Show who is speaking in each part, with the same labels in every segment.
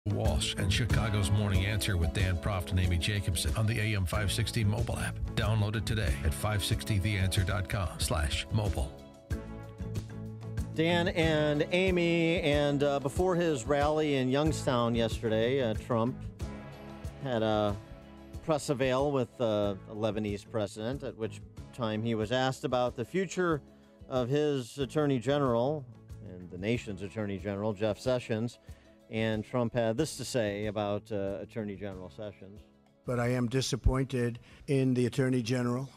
Speaker 1: Walsh and Chicago's Morning Answer with Dan Proft and Amy Jacobson on the AM 560 mobile app. Download it today at 560theanswer.com/mobile.
Speaker 2: Dan and Amy, and before his rally in Youngstown yesterday, Trump had a press avail with the Lebanese president, at which time he was asked about the future of his attorney general and the nation's attorney general, Jeff Sessions. And Trump had this to say about Attorney General Sessions.
Speaker 3: But I am disappointed in the attorney general.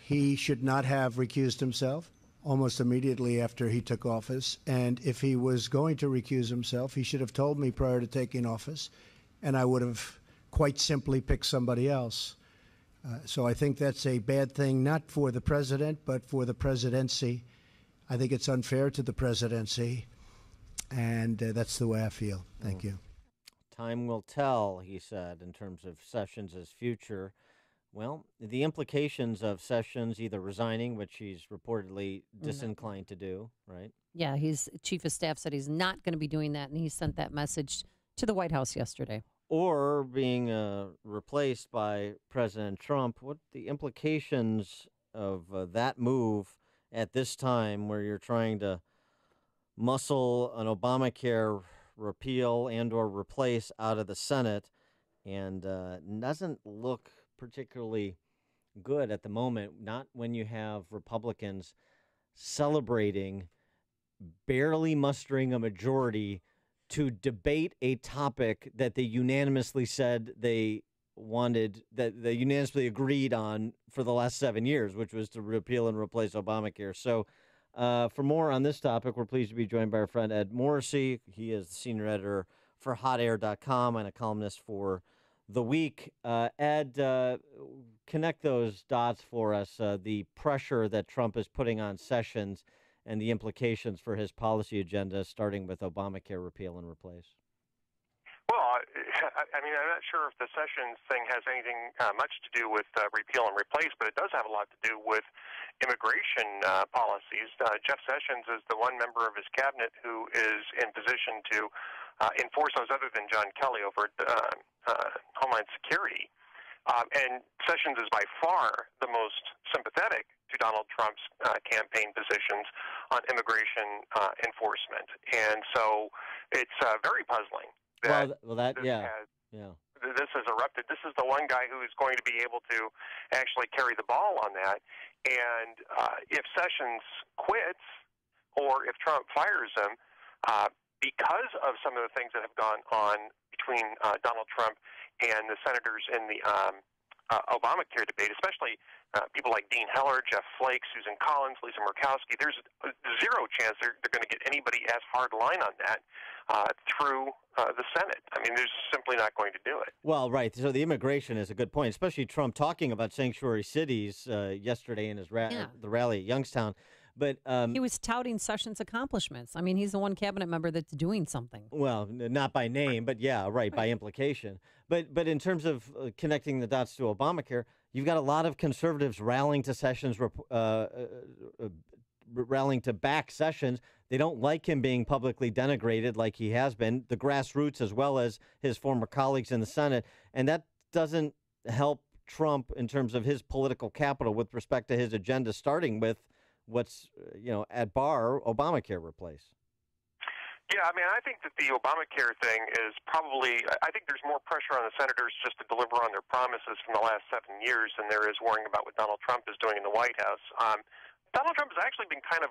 Speaker 3: He should not have recused himself almost immediately after he took office. And if he was going to recuse himself, he should have told me prior to taking office, and I would have quite simply picked somebody else. So I think that's a bad thing, not for the president, but for the presidency. I think it's unfair to the presidency, and that's the way I feel. Thank you.
Speaker 2: Time will tell, he said, in terms of Sessions' future. Well, the implications of Sessions either resigning, which he's reportedly disinclined to do, right?
Speaker 4: Yeah, his chief of staff said he's not going to be doing that, and he sent that message to the White House yesterday.
Speaker 2: Or being replaced by President Trump. What the implications of that move at this time, where you're trying to muscle an Obamacare repeal and or replace out of the Senate, and doesn't look particularly good at the moment, not when you have Republicans celebrating barely mustering a majority to debate a topic that they unanimously said they wanted, that they unanimously agreed on for the last 7 years, which was to repeal and replace Obamacare. So for more on this topic, we're pleased to be joined by our friend Ed Morrissey. He is the senior editor for hotair.com and a columnist for The Week. Ed, connect those dots for us, the pressure that Trump is putting on Sessions and the implications for his policy agenda, starting with Obamacare repeal and replace.
Speaker 5: Well, I mean, I'm not sure if the Sessions thing has anything much to do with repeal and replace, but it does have a lot to do with immigration policies. Jeff Sessions is the one member of his cabinet who is in position to enforce those other than John Kelly over Homeland Security. And Sessions is by far the most sympathetic to Donald Trump's campaign positions on immigration enforcement. And so it's very puzzling that this has erupted. This is the one guy who is going to be able to actually carry the ball on that. And if Sessions quits or if Trump fires him, because of some of the things that have gone on between Donald Trump and the senators in the Obamacare debate, especially people like Dean Heller, Jeff Flake, Susan Collins, Lisa Murkowski, there's zero chance they're going to get anybody as hard line on that through the Senate. I mean, they're simply not going to do it.
Speaker 2: Well, right. So the immigration is a good point, especially Trump talking about sanctuary cities yesterday in his the rally at Youngstown. But
Speaker 4: he was touting Sessions' accomplishments. I mean, he's the one cabinet member that's doing something.
Speaker 2: Well, not by name, but right, by implication. But in terms of connecting the dots to Obamacare, you've got a lot of conservatives rallying to Sessions, rallying to back Sessions. They don't like him being publicly denigrated like he has been, the grassroots as well as his former colleagues in the Senate. And that doesn't help Trump in terms of his political capital with respect to his agenda, starting with what's, at bar, Obamacare replace.
Speaker 5: Yeah, I mean, I think that the Obamacare thing is probably, I think there's more pressure on the senators just to deliver on their promises from the last 7 years than there is worrying about what Donald Trump is doing in the White House. Donald Trump has actually been kind of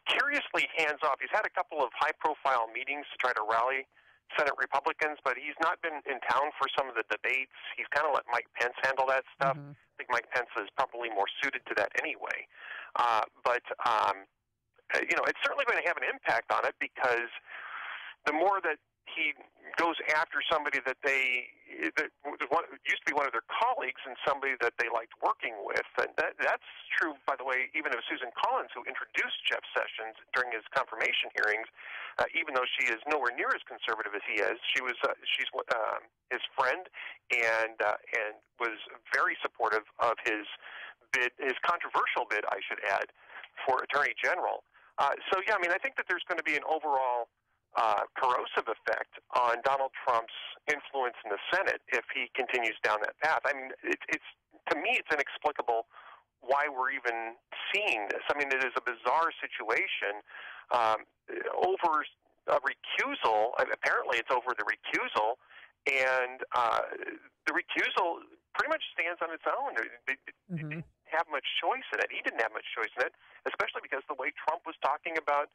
Speaker 5: curiously hands-off. He's had a couple of high-profile meetings to try to rally Senate Republicans, but he's not been in town for some of the debates. He's kind of let Mike Pence handle that stuff. Mm-hmm. I think Mike Pence is probably more suited to that anyway. It's certainly going to have an impact on it, because the more that he goes after somebody that used to be one of their colleagues and somebody that they liked working with, and that's true, by the way, even of Susan Collins, who introduced Jeff Sessions during his confirmation hearings. Even though she is nowhere near as conservative as he is, she's his friend and was very supportive of his controversial bid, I should add, for Attorney General. I think that there's going to be an overall corrosive effect on Donald Trump's influence in the Senate if he continues down that path. I mean, it's to me, it's inexplicable why we're even seeing this. I mean, it is a bizarre situation over a recusal. Apparently, it's over the recusal, and the recusal pretty much stands on its own. It didn't have much choice in it. He didn't have much choice in it, especially because the way Trump was talking about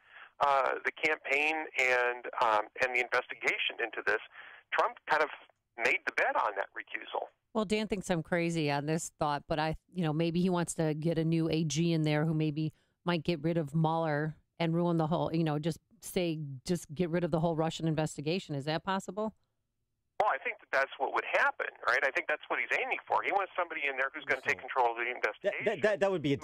Speaker 5: the campaign and the investigation into this, Trump kind of made the bet on that recusal.
Speaker 4: Well, Dan thinks I'm crazy on this thought, but maybe he wants to get a new AG in there who maybe might get rid of Mueller and ruin the whole, just get rid of the whole Russian investigation. Is that possible?
Speaker 5: Well, I think that's what would happen, right? I think that's what he's aiming for. He wants somebody in there who's going to take control of the investigation.
Speaker 2: That would be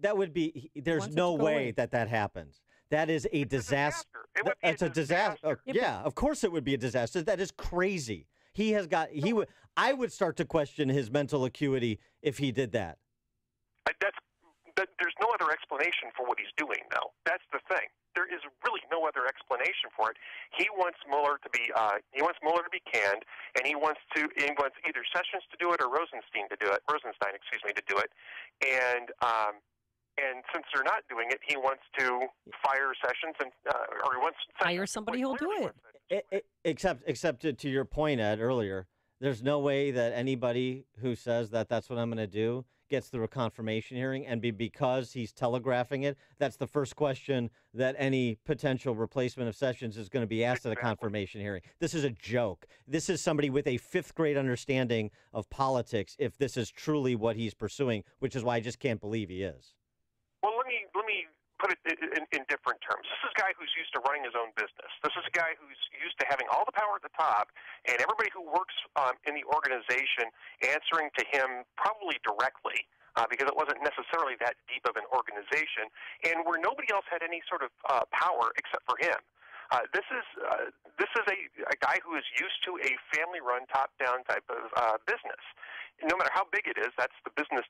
Speaker 2: that would be. There's no way that happens. That is a disaster. It's a disaster. Yeah, of course it would be a disaster. That is crazy. I would start to question his mental acuity if he did that.
Speaker 5: There's no other explanation for what he's doing, though. That's the thing. There is really no other explanation for it. He wants Mueller to be canned, and he wants either Sessions to do it or Rosenstein to do it. And since they're not doing it, he wants to fire Sessions or he wants
Speaker 4: hire somebody who'll do it.
Speaker 2: Except to your point, Ed, earlier, there's no way that anybody who says that that's what I'm going to do gets through a confirmation hearing, and because he's telegraphing it, that's the first question that any potential replacement of Sessions is going to be asked at a confirmation hearing. This is a joke. This is somebody with a fifth-grade understanding of politics, if this is truly what he's pursuing, which is why I just can't believe he is.
Speaker 5: Well, let me put it in different terms. This is a guy who's used to running his own business. This is a guy who's used to having all the power at the top, and everybody who works in the organization answering to him probably directly, because it wasn't necessarily that deep of an organization, and where nobody else had any sort of power except for him. This is a guy who is used to a family-run, top-down type of business. No matter how big it is, that's the business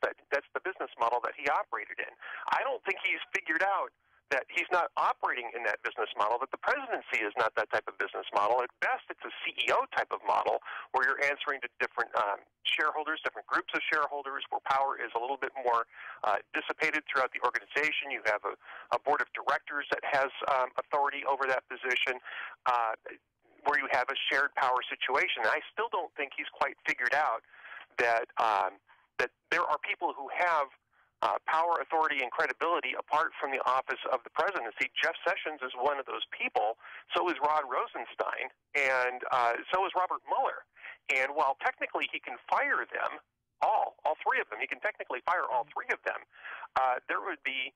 Speaker 5: model that he operated in. I don't think he's figured out that he's not operating in that business model, that the presidency is not that type of business model. At best, it's a CEO type of model where you're answering to different shareholders, different groups of shareholders, where power is a little bit more dissipated throughout the organization. You have a board of directors that has authority over that position, where you have a shared power situation. And I still don't think he's quite figured out that there are people who have power, authority, and credibility apart from the office of the presidency. Jeff Sessions is one of those people. So is Rod Rosenstein, and so is Robert Mueller. And while technically he can fire them all three of them, he can technically fire all three of them, there would be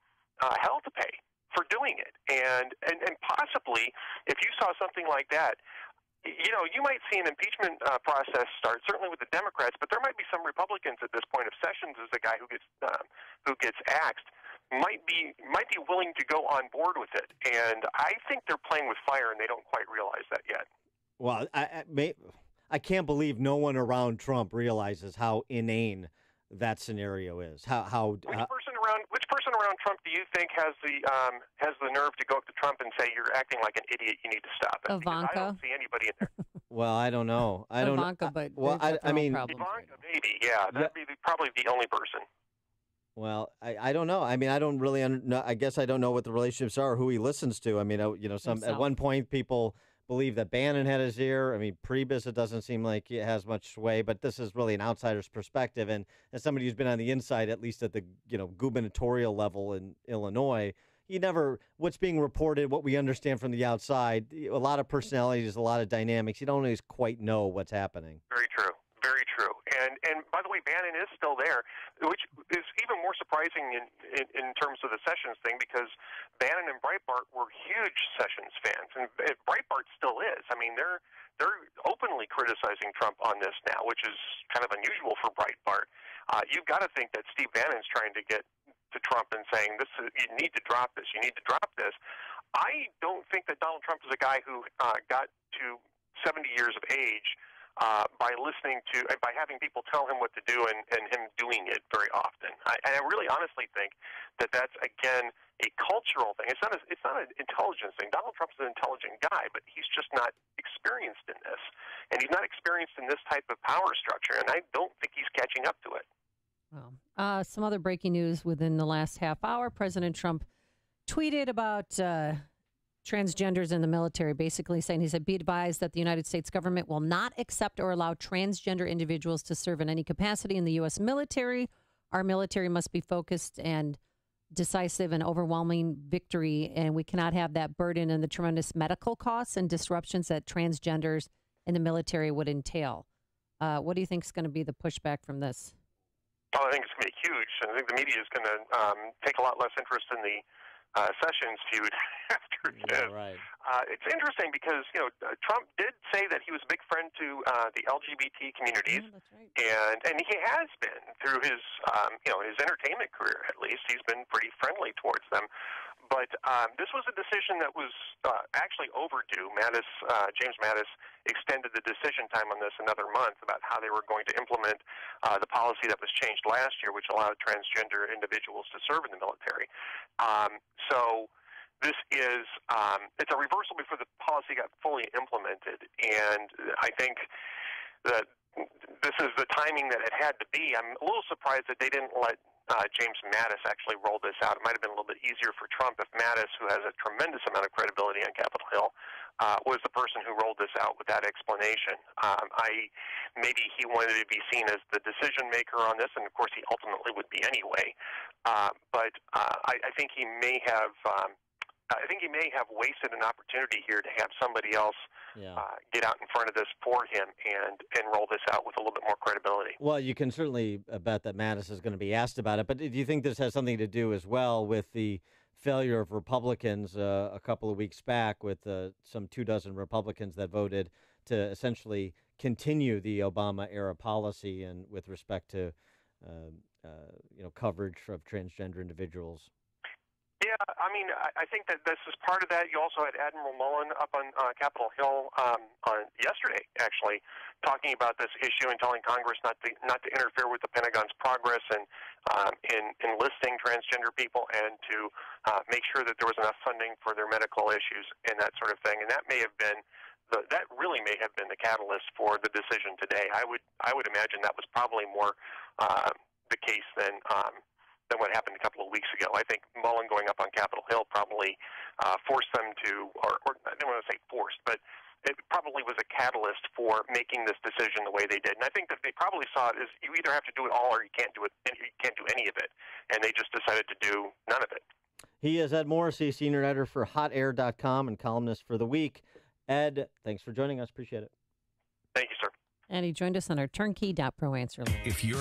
Speaker 5: hell to pay for doing it. And possibly, if you saw something like that, you might see an impeachment process start, certainly with the Democrats, but there might be some Republicans at this point. If Sessions is the guy who gets axed, might be willing to go on board with it. And I think they're playing with fire, and they don't quite realize that yet.
Speaker 2: Well, I can't believe no one around Trump realizes how inane that scenario is.
Speaker 5: Which person around Trump do you think has the nerve to go up to Trump and say, "You're acting like an idiot. You need to stop it"?
Speaker 4: Ivanka.
Speaker 5: I don't see anybody in there.
Speaker 2: Well, I don't know.
Speaker 4: Ivanka, but I mean,
Speaker 5: Ivanka, maybe. Yeah, that'd be probably the only person.
Speaker 2: Well, I don't know. I mean, I don't really know. I guess I don't know what the relationships are, who he listens to. I mean, at one point people believe that Bannon had his ear. I mean, Priebus, it doesn't seem like it has much sway, but this is really an outsider's perspective. And as somebody who's been on the inside, at least at the gubernatorial level in Illinois, what's being reported, what we understand from the outside, a lot of personalities, a lot of dynamics. You don't always quite know what's happening.
Speaker 5: Very true. Very true. And by the way, Bannon is still there, which is even more surprising in terms of the Sessions thing, because Bannon and Breitbart were huge Sessions fans, and Breitbart still is. I mean, they're openly criticizing Trump on this now, which is kind of unusual for Breitbart. You've got to think that Steve Bannon's trying to get to Trump and saying, you need to drop this, you need to drop this. I don't think that Donald Trump is a guy who got to 70 years of age by having people tell him what to do and him doing it very often. And I really honestly think that that's, again, a cultural thing. It's not an intelligence thing. Donald Trump's an intelligent guy, but he's just not experienced in this, and he's not experienced in this type of power structure. And I don't think he's catching up to it.
Speaker 4: Well, some other breaking news within the last half hour. President Trump tweeted about transgenders in the military, basically saying, he said, be advised that the United States government will not accept or allow transgender individuals to serve in any capacity in the U.S. military. Our military must be focused and decisive and overwhelming victory, and we cannot have that burden and the tremendous medical costs and disruptions that transgenders in the military would entail. What do you think is going to be the pushback from this?
Speaker 5: Oh, I think it's going to be huge. I think the media is going to take a lot less interest in the Sessions feud after this.
Speaker 2: Right.
Speaker 5: It's interesting because Trump did say that he was a big friend to the LGBT communities,
Speaker 4: that's right.
Speaker 5: and he has been through his his entertainment career. At least he's been pretty friendly towards them. But this was a decision that was actually overdue. James Mattis extended the decision time on this another month about how they were going to implement the policy that was changed last year, which allowed transgender individuals to serve in the military. So this is it's a reversal before the policy got fully implemented, and I think that this is the timing that it had to be. I'm a little surprised that they didn't let James Mattis actually roll this out. It might have been a little bit easier for Trump if Mattis, who has a tremendous amount of credibility on Capitol Hill, was the person who rolled this out with that explanation. Maybe he wanted to be seen as the decision maker on this, and of course he ultimately would be anyway. But I think he may have. I think he may have wasted an opportunity here to have somebody else get out in front of this for him and roll this out with a little bit more credibility.
Speaker 2: Well, you can certainly bet that Mattis is going to be asked about it. But do you think this has something to do as well with the failure of Republicans a couple of weeks back with some 24 Republicans that voted to essentially continue the Obama-era policy and with respect to coverage of transgender individuals?
Speaker 5: Yeah, I mean, I think that this is part of that. You also had Admiral Mullen up on Capitol Hill on yesterday, actually, talking about this issue and telling Congress not to interfere with the Pentagon's progress and in enlisting transgender people, and to make sure that there was enough funding for their medical issues and that sort of thing. And that may have been that really may have been the catalyst for the decision today. I would imagine that was probably more the case than what happened a couple of weeks ago. I think Mullen going up on Capitol Hill probably forced them to, or I don't want to say forced, but it probably was a catalyst for making this decision the way they did. And I think that they probably saw it as you either have to do it all or you can't do it. You can't do any of it, and they just decided to do none of it.
Speaker 2: He is Ed Morrissey, senior editor for HotAir.com and columnist for The Week. Ed, thanks for joining us. Appreciate it.
Speaker 5: Thank you, sir.
Speaker 4: And he joined us on our turnkey.pro answer line.
Speaker 1: If you're